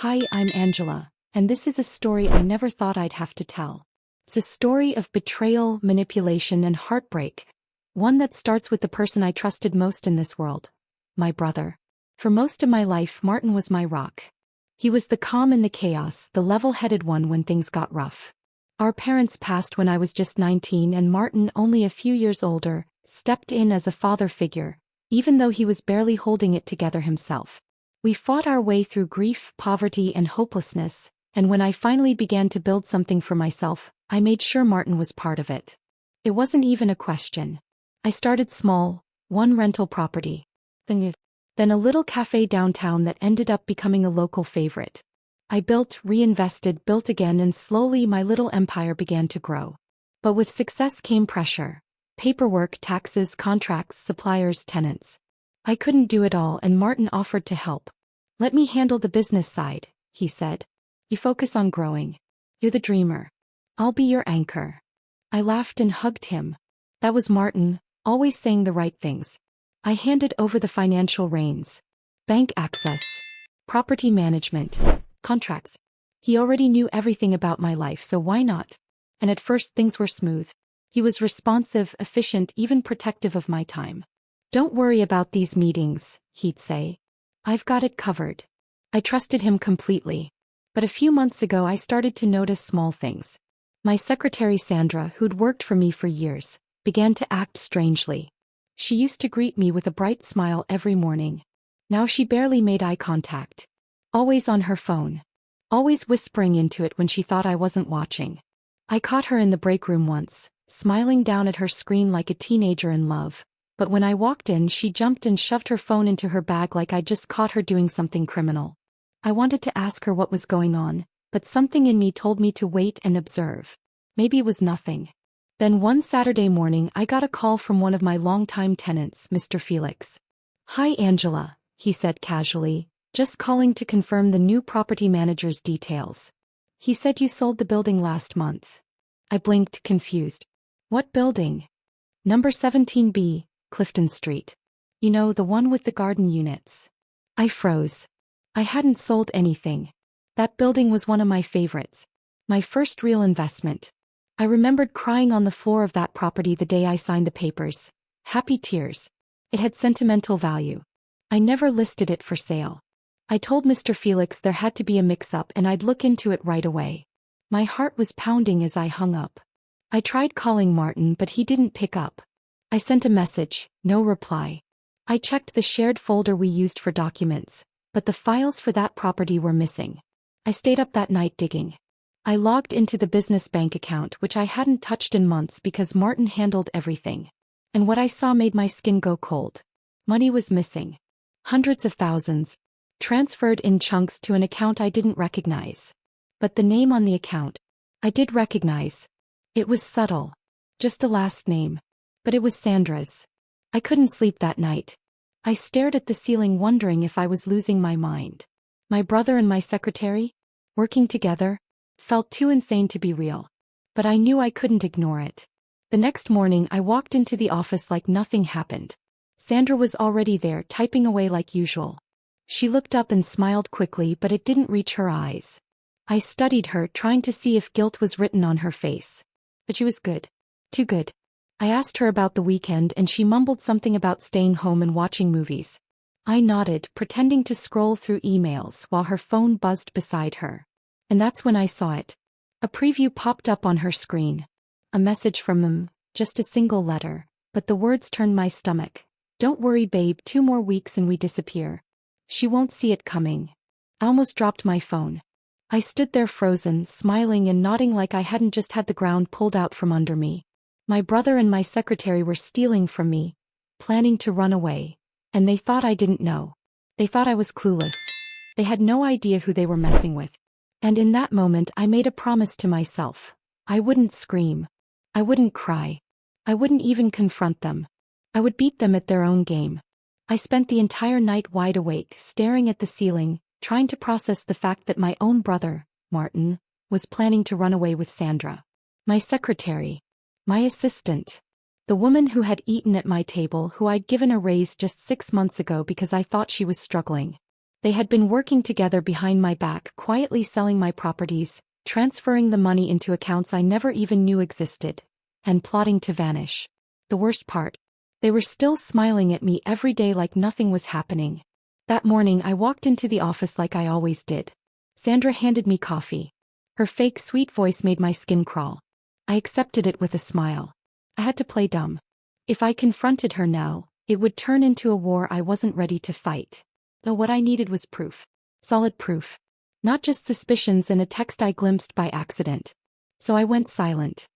Hi, I'm Angela, and this is a story I never thought I'd have to tell. It's a story of betrayal, manipulation, and heartbreak. One that starts with the person I trusted most in this world, my brother. For most of my life, Martin was my rock. He was the calm in the chaos, the level-headed one when things got rough. Our parents passed when I was just 19 and Martin, only a few years older, stepped in as a father figure, even though he was barely holding it together himself. We fought our way through grief, poverty, and hopelessness, and when I finally began to build something for myself, I made sure Martin was part of it. It wasn't even a question. I started small, one rental property. Then a little cafe downtown that ended up becoming a local favorite. I built, reinvested, built again, and slowly my little empire began to grow. But with success came pressure. Paperwork, taxes, contracts, suppliers, tenants. I couldn't do it all, and Martin offered to help. "Let me handle the business side," he said. "You focus on growing. You're the dreamer. I'll be your anchor." I laughed and hugged him. That was Martin, always saying the right things. I handed over the financial reins. Bank access. Property management. Contracts. He already knew everything about my life, so why not? And at first things were smooth. He was responsive, efficient, even protective of my time. "Don't worry about these meetings," he'd say. "I've got it covered." I trusted him completely. But a few months ago I started to notice small things. My secretary Sandra, who'd worked for me for years, began to act strangely. She used to greet me with a bright smile every morning. Now she barely made eye contact. Always on her phone. Always whispering into it when she thought I wasn't watching. I caught her in the break room once, smiling down at her screen like a teenager in love. But when I walked in, she jumped and shoved her phone into her bag like I'd just caught her doing something criminal. I wanted to ask her what was going on, but something in me told me to wait and observe. Maybe it was nothing. Then one Saturday morning I got a call from one of my longtime tenants, Mr. Felix. "Hi Angela," he said casually, "just calling to confirm the new property manager's details. He said you sold the building last month." I blinked, confused. "What building?" "Number 17B. Clifton Street. You know, the one with the garden units." I froze. I hadn't sold anything. That building was one of my favorites. My first real investment. I remembered crying on the floor of that property the day I signed the papers. Happy tears. It had sentimental value. I never listed it for sale. I told Mr. Felix there had to be a mix-up and I'd look into it right away. My heart was pounding as I hung up. I tried calling Martin, but he didn't pick up. I sent a message, no reply. I checked the shared folder we used for documents, but the files for that property were missing. I stayed up that night digging. I logged into the business bank account, which I hadn't touched in months because Martin handled everything. And what I saw made my skin go cold. Money was missing. Hundreds of thousands. Transferred in chunks to an account I didn't recognize. But the name on the account, I did recognize. It was subtle. Just a last name. But it was Sandra's. I couldn't sleep that night. I stared at the ceiling wondering if I was losing my mind. My brother and my secretary, working together, felt too insane to be real. But I knew I couldn't ignore it. The next morning I walked into the office like nothing happened. Sandra was already there, typing away like usual. She looked up and smiled quickly, but it didn't reach her eyes. I studied her, trying to see if guilt was written on her face. But she was good. Too good. I asked her about the weekend and she mumbled something about staying home and watching movies. I nodded, pretending to scroll through emails while her phone buzzed beside her. And that's when I saw it. A preview popped up on her screen. A message from him, just a single letter, but the words turned my stomach. "Don't worry babe, 2 more weeks and we disappear. She won't see it coming." I almost dropped my phone. I stood there frozen, smiling and nodding like I hadn't just had the ground pulled out from under me. My brother and my secretary were stealing from me, planning to run away, and they thought I didn't know. They thought I was clueless. They had no idea who they were messing with. And in that moment I made a promise to myself. I wouldn't scream. I wouldn't cry. I wouldn't even confront them. I would beat them at their own game. I spent the entire night wide awake, staring at the ceiling, trying to process the fact that my own brother, Martin, was planning to run away with Sandra. My secretary. My assistant. The woman who had eaten at my table, who I'd given a raise just 6 months ago because I thought she was struggling. They had been working together behind my back, quietly selling my properties, transferring the money into accounts I never even knew existed, and plotting to vanish. The worst part? They were still smiling at me every day like nothing was happening. That morning I walked into the office like I always did. Sandra handed me coffee. Her fake sweet voice made my skin crawl. I accepted it with a smile. I had to play dumb. If I confronted her now, it would turn into a war I wasn't ready to fight. Though what I needed was proof. Solid proof. Not just suspicions and a text I glimpsed by accident. So I went silent.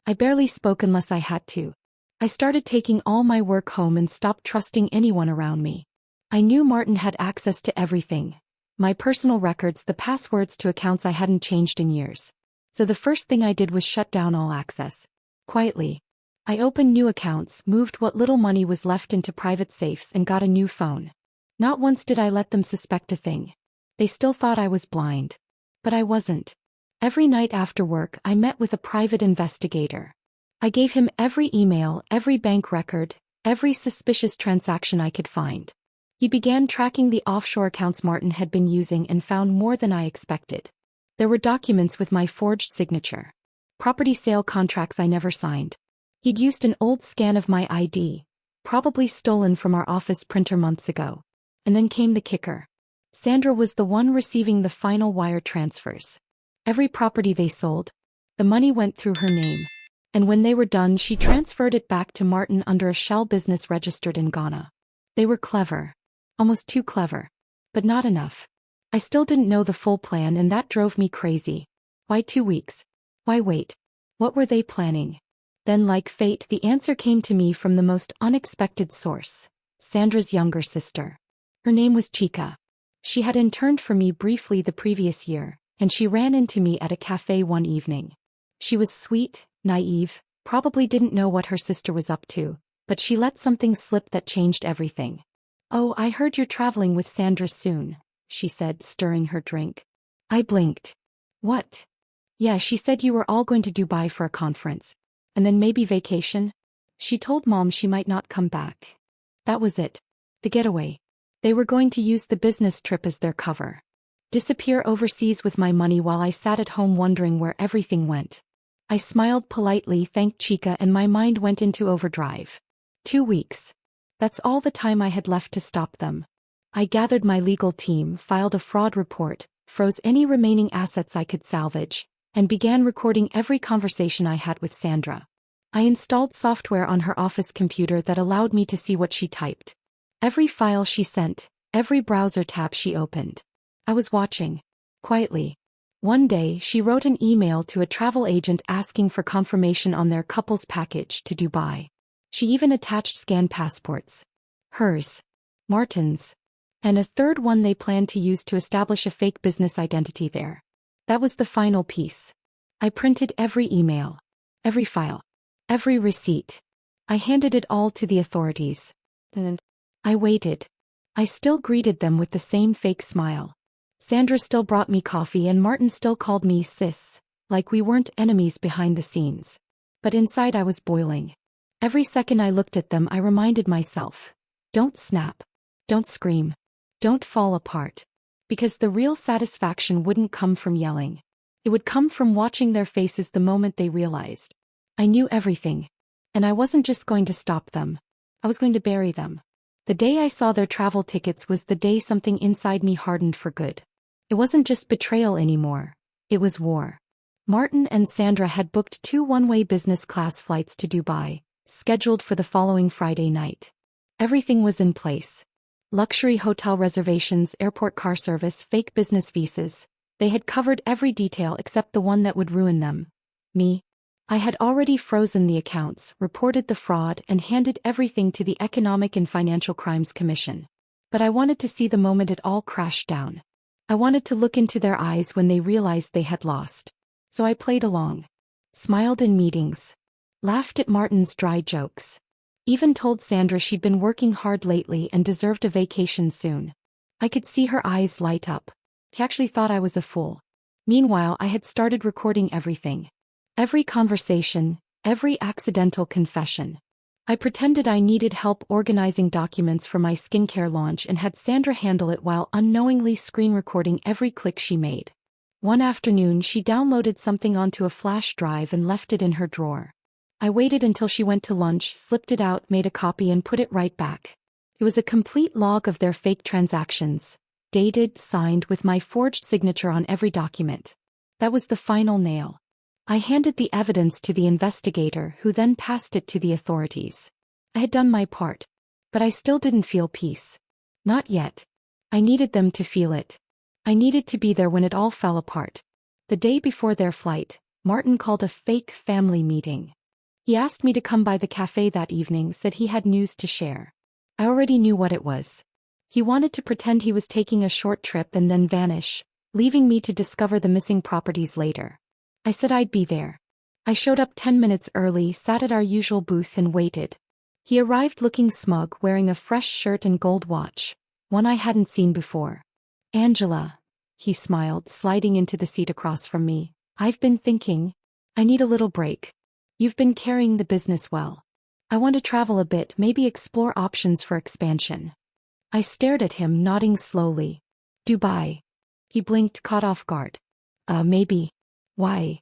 I barely spoke unless I had to. I started taking all my work home and stopped trusting anyone around me. I knew Martin had access to everything. My personal records, the passwords to accounts I hadn't changed in years. So the first thing I did was shut down all access. Quietly. I opened new accounts, moved what little money was left into private safes and got a new phone. Not once did I let them suspect a thing. They still thought I was blind. But I wasn't. Every night after work I met with a private investigator. I gave him every email, every bank record, every suspicious transaction I could find. He began tracking the offshore accounts Martin had been using and found more than I expected. There were documents with my forged signature. Property sale contracts I never signed. He'd used an old scan of my ID, probably stolen from our office printer months ago. And then came the kicker. Sandra was the one receiving the final wire transfers. Every property they sold, the money went through her name. And when they were done, she transferred it back to Martin under a shell business registered in Ghana. They were clever. Almost too clever. But not enough. I still didn't know the full plan, and that drove me crazy. Why 2 weeks? Why wait? What were they planning? Then, like fate, the answer came to me from the most unexpected source. Sandra's younger sister. Her name was Chica. She had interned for me briefly the previous year, and she ran into me at a cafe one evening. She was sweet, naive, probably didn't know what her sister was up to, but she let something slip that changed everything. "Oh, I heard you're traveling with Sandra soon," she said, stirring her drink. I blinked. "What?" "Yeah, she said you were all going to Dubai for a conference. And then maybe vacation?" She told Mom she might not come back. That was it. The getaway. They were going to use the business trip as their cover. Disappear overseas with my money while I sat at home wondering where everything went. I smiled politely, thanked Chica, and my mind went into overdrive. 2 weeks. That's all the time I had left to stop them. I gathered my legal team, filed a fraud report, froze any remaining assets I could salvage, and began recording every conversation I had with Sandra. I installed software on her office computer that allowed me to see what she typed. Every file she sent, every browser tab she opened. I was watching. Quietly. One day, she wrote an email to a travel agent asking for confirmation on their couple's package to Dubai. She even attached scanned passports. Hers. Martin's. And a third one they planned to use to establish a fake business identity there. That was the final piece. I printed every email. Every file. Every receipt. I handed it all to the authorities. And I waited. I still greeted them with the same fake smile. Sandra still brought me coffee and Martin still called me sis, like we weren't enemies behind the scenes. But inside I was boiling. Every second I looked at them I reminded myself, don't snap. Don't scream. Don't fall apart. Because the real satisfaction wouldn't come from yelling. It would come from watching their faces the moment they realized. I knew everything. And I wasn't just going to stop them. I was going to bury them. The day I saw their travel tickets was the day something inside me hardened for good. It wasn't just betrayal anymore. It was war. Martin and Sandra had booked 2 one-way business class flights to Dubai, scheduled for the following Friday night. Everything was in place. Luxury hotel reservations, airport car service, fake business visas. They had covered every detail except the one that would ruin them. Me. I had already frozen the accounts, reported the fraud, and handed everything to the Economic and Financial Crimes Commission. But I wanted to see the moment it all crashed down. I wanted to look into their eyes when they realized they had lost. So I played along. Smiled in meetings. Laughed at Martin's dry jokes. Even told Sandra she'd been working hard lately and deserved a vacation soon. I could see her eyes light up. She actually thought I was a fool. Meanwhile, I had started recording everything. Every conversation, every accidental confession. I pretended I needed help organizing documents for my skincare launch and had Sandra handle it while unknowingly screen recording every click she made. One afternoon she downloaded something onto a flash drive and left it in her drawer. I waited until she went to lunch, slipped it out, made a copy and put it right back. It was a complete log of their fake transactions, dated, signed with my forged signature on every document. That was the final nail. I handed the evidence to the investigator, who then passed it to the authorities. I had done my part. But I still didn't feel peace. Not yet. I needed them to feel it. I needed to be there when it all fell apart. The day before their flight, Martin called a fake family meeting. He asked me to come by the cafe that evening, said he had news to share. I already knew what it was. He wanted to pretend he was taking a short trip and then vanish, leaving me to discover the missing properties later. I said I'd be there. I showed up 10 minutes early, sat at our usual booth and waited. He arrived looking smug, wearing a fresh shirt and gold watch, one I hadn't seen before. "Angela," he smiled, sliding into the seat across from me. "I've been thinking. I need a little break. You've been carrying the business well. I want to travel a bit, maybe explore options for expansion." I stared at him, nodding slowly. "Dubai." He blinked, caught off guard. Maybe." "Why?"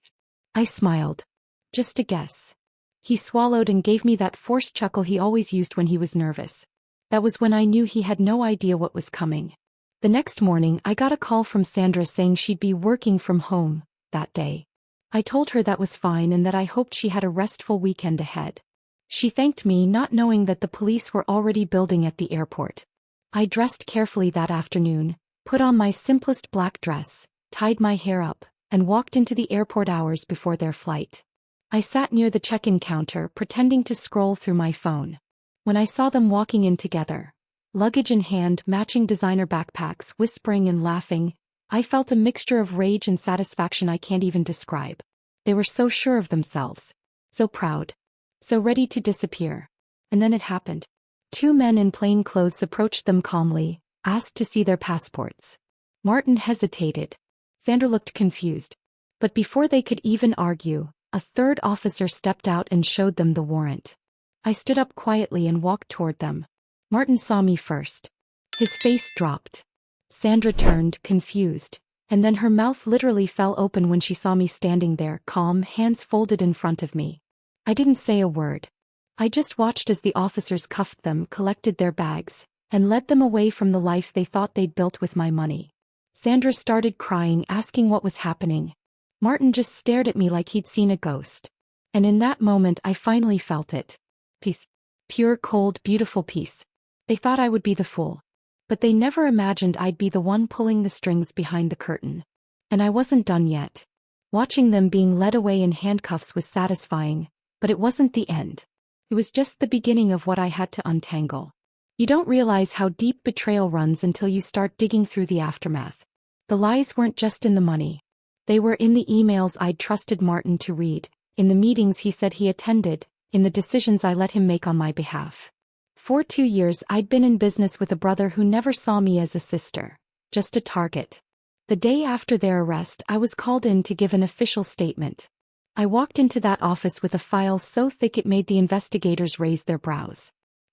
I smiled. "Just a guess." He swallowed and gave me that forced chuckle he always used when he was nervous. That was when I knew he had no idea what was coming. The next morning I got a call from Sandra saying she'd be working from home that day. I told her that was fine and that I hoped she had a restful weekend ahead. She thanked me, not knowing that the police were already building at the airport. I dressed carefully that afternoon, put on my simplest black dress, tied my hair up, and walked into the airport hours before their flight. I sat near the check-in counter, pretending to scroll through my phone. When I saw them walking in together, luggage in hand, matching designer backpacks, whispering and laughing, I felt a mixture of rage and satisfaction I can't even describe. They were so sure of themselves, so proud, so ready to disappear. And then it happened. Two men in plain clothes approached them calmly, asked to see their passports. Martin hesitated. Sandra looked confused. But before they could even argue, a third officer stepped out and showed them the warrant. I stood up quietly and walked toward them. Martin saw me first. His face dropped. Sandra turned, confused, and then her mouth literally fell open when she saw me standing there, calm, hands folded in front of me. I didn't say a word. I just watched as the officers cuffed them, collected their bags, and led them away from the life they thought they'd built with my money. Sandra started crying, asking what was happening. Martin just stared at me like he'd seen a ghost. And in that moment I finally felt it. Peace. Pure, cold, beautiful peace. They thought I would be the fool. But they never imagined I'd be the one pulling the strings behind the curtain. And I wasn't done yet. Watching them being led away in handcuffs was satisfying, but it wasn't the end. It was just the beginning of what I had to untangle. You don't realize how deep betrayal runs until you start digging through the aftermath. The lies weren't just in the money. They were in the emails I'd trusted Martin to read, in the meetings he said he attended, in the decisions I let him make on my behalf. For 2 years I'd been in business with a brother who never saw me as a sister, just a target. The day after their arrest I was called in to give an official statement. I walked into that office with a file so thick it made the investigators raise their brows.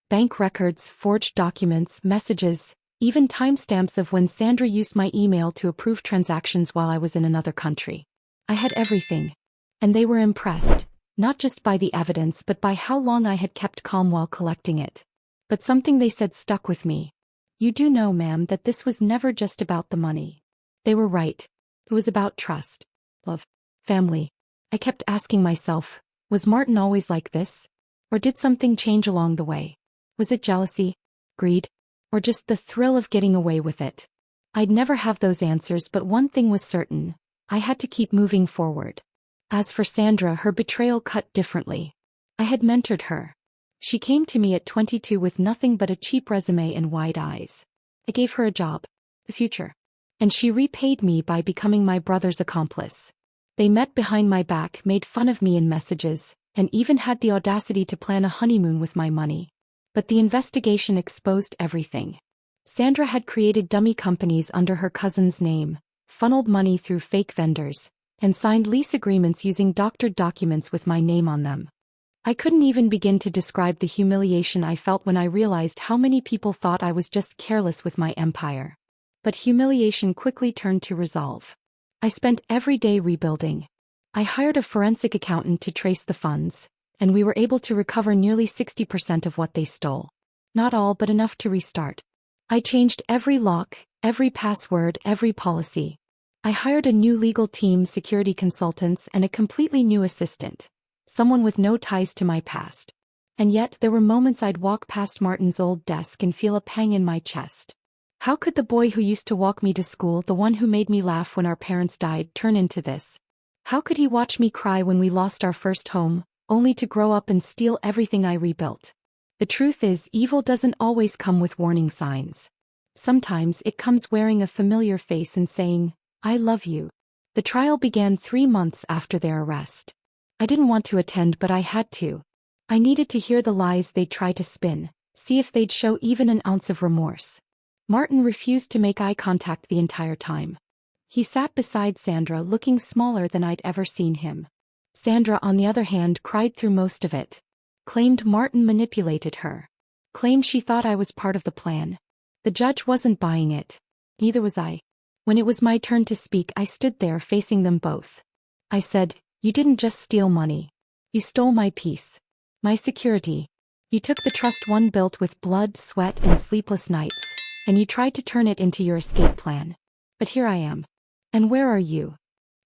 Bank records, forged documents, messages, even timestamps of when Sandra used my email to approve transactions while I was in another country. I had everything. And they were impressed, not just by the evidence but by how long I had kept calm while collecting it. But something they said stuck with me. "You do know, ma'am, that this was never just about the money." They were right. It was about trust, love, family. I kept asking myself, was Martin always like this? Or did something change along the way? Was it jealousy, greed, or just the thrill of getting away with it? I'd never have those answers, but one thing was certain. I had to keep moving forward. As for Sandra, her betrayal cut differently. I had mentored her. She came to me at 22 with nothing but a cheap resume and wide eyes. I gave her a job, a future. And she repaid me by becoming my brother's accomplice. They met behind my back, made fun of me in messages, and even had the audacity to plan a honeymoon with my money. But the investigation exposed everything. Sandra had created dummy companies under her cousin's name, funneled money through fake vendors, and signed lease agreements using doctored documents with my name on them. I couldn't even begin to describe the humiliation I felt when I realized how many people thought I was just careless with my empire. But humiliation quickly turned to resolve. I spent every day rebuilding. I hired a forensic accountant to trace the funds, and we were able to recover nearly 60% of what they stole. Not all, but enough to restart. I changed every lock, every password, every policy. I hired a new legal team, security consultants, and a completely new assistant. Someone with no ties to my past. And yet there were moments I'd walk past Martin's old desk and feel a pang in my chest. How could the boy who used to walk me to school, the one who made me laugh when our parents died, turn into this? How could he watch me cry when we lost our first home, only to grow up and steal everything I rebuilt? The truth is, evil doesn't always come with warning signs. Sometimes it comes wearing a familiar face and saying, "I love you." The trial began 3 months after their arrest. I didn't want to attend, but I had to. I needed to hear the lies they'd try to spin, see if they'd show even an ounce of remorse. Martin refused to make eye contact the entire time. He sat beside Sandra, looking smaller than I'd ever seen him. Sandra, on the other hand, cried through most of it. Claimed Martin manipulated her. Claimed she thought I was part of the plan. The judge wasn't buying it. Neither was I. When it was my turn to speak, I stood there facing them both. I said, "You didn't just steal money. You stole my peace. My security. You took the trust one built with blood, sweat, and sleepless nights, and you tried to turn it into your escape plan. But here I am. And where are you?"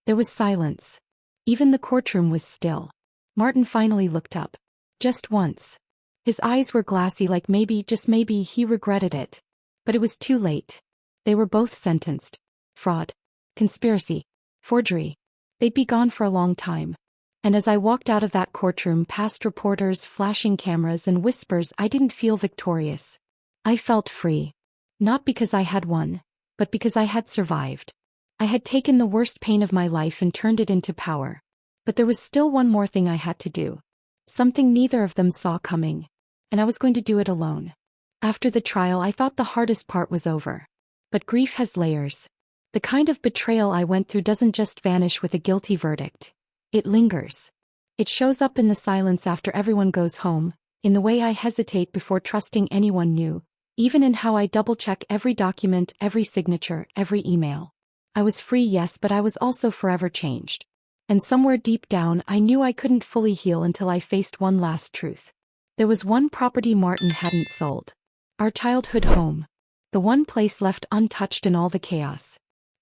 There was silence. Even the courtroom was still. Martin finally looked up. Just once. His eyes were glassy, like maybe, just maybe, he regretted it. But it was too late. They were both sentenced. Fraud. Conspiracy. Forgery. They'd be gone for a long time. And as I walked out of that courtroom past reporters, flashing cameras, and whispers, I didn't feel victorious. I felt free. Not because I had won, but because I had survived. I had taken the worst pain of my life and turned it into power. But there was still one more thing I had to do. Something neither of them saw coming. And I was going to do it alone. After the trial, I thought the hardest part was over. But grief has layers. The kind of betrayal I went through doesn't just vanish with a guilty verdict. It lingers. It shows up in the silence after everyone goes home, in the way I hesitate before trusting anyone new, even in how I double-check every document, every signature, every email. I was free, yes, but I was also forever changed. And somewhere deep down, I knew I couldn't fully heal until I faced one last truth. There was one property Martin hadn't sold. Our childhood home. The one place left untouched in all the chaos.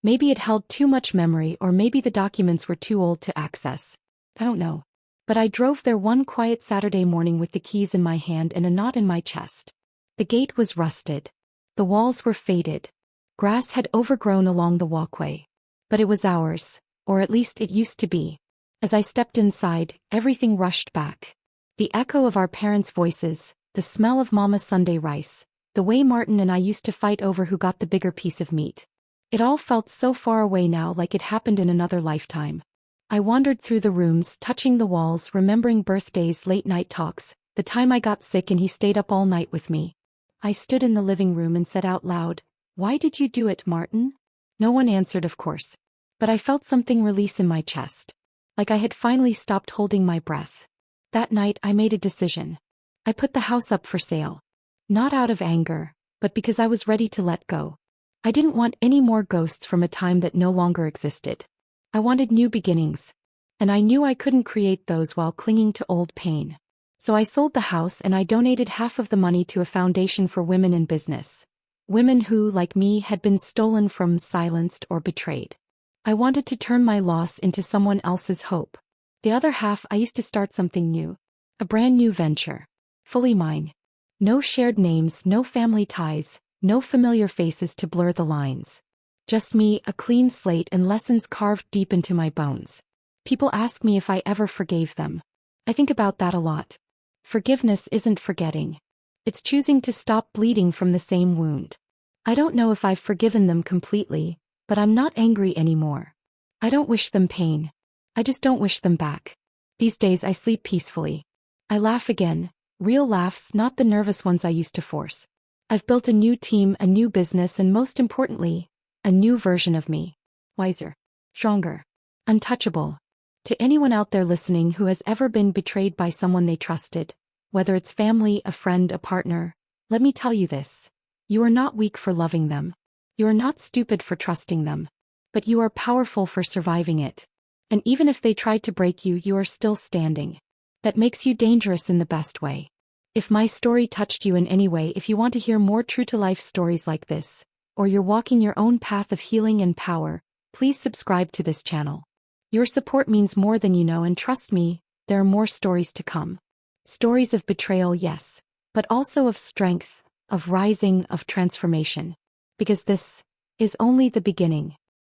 Maybe it held too much memory, or maybe the documents were too old to access. I don't know. But I drove there one quiet Saturday morning with the keys in my hand and a knot in my chest. The gate was rusted. The walls were faded. Grass had overgrown along the walkway. But it was ours, or at least it used to be. As I stepped inside, everything rushed back. The echo of our parents' voices, the smell of Mama's Sunday rice, the way Martin and I used to fight over who got the bigger piece of meat. It all felt so far away now, like it happened in another lifetime. I wandered through the rooms, touching the walls, remembering birthdays, late-night talks, the time I got sick and he stayed up all night with me. I stood in the living room and said out loud, "Why did you do it, Martin?" No one answered, of course. But I felt something release in my chest. Like I had finally stopped holding my breath. That night I made a decision. I put the house up for sale. Not out of anger, but because I was ready to let go. I didn't want any more ghosts from a time that no longer existed. I wanted new beginnings. And I knew I couldn't create those while clinging to old pain. So I sold the house and I donated half of the money to a foundation for women in business. Women who, like me, had been stolen from, silenced, or betrayed. I wanted to turn my loss into someone else's hope. The other half, I used to start something new. A brand new venture. Fully mine. No shared names, no family ties, no familiar faces to blur the lines. Just me, a clean slate, and lessons carved deep into my bones. People ask me if I ever forgave them. I think about that a lot. Forgiveness isn't forgetting. It's choosing to stop bleeding from the same wound. I don't know if I've forgiven them completely, but I'm not angry anymore. I don't wish them pain. I just don't wish them back. These days I sleep peacefully. I laugh again, real laughs, not the nervous ones I used to force. I've built a new team, a new business, and most importantly, a new version of me. Wiser. Stronger. Untouchable. To anyone out there listening who has ever been betrayed by someone they trusted, whether it's family, a friend, a partner, let me tell you this. You are not weak for loving them. You are not stupid for trusting them. But you are powerful for surviving it. And even if they tried to break you, you are still standing. That makes you dangerous in the best way. If my story touched you in any way, if you want to hear more true-to-life stories like this, or you're walking your own path of healing and power, please subscribe to this channel. Your support means more than you know, and trust me, there are more stories to come. Stories of betrayal, yes, but also of strength, of rising, of transformation. Because this is only the beginning.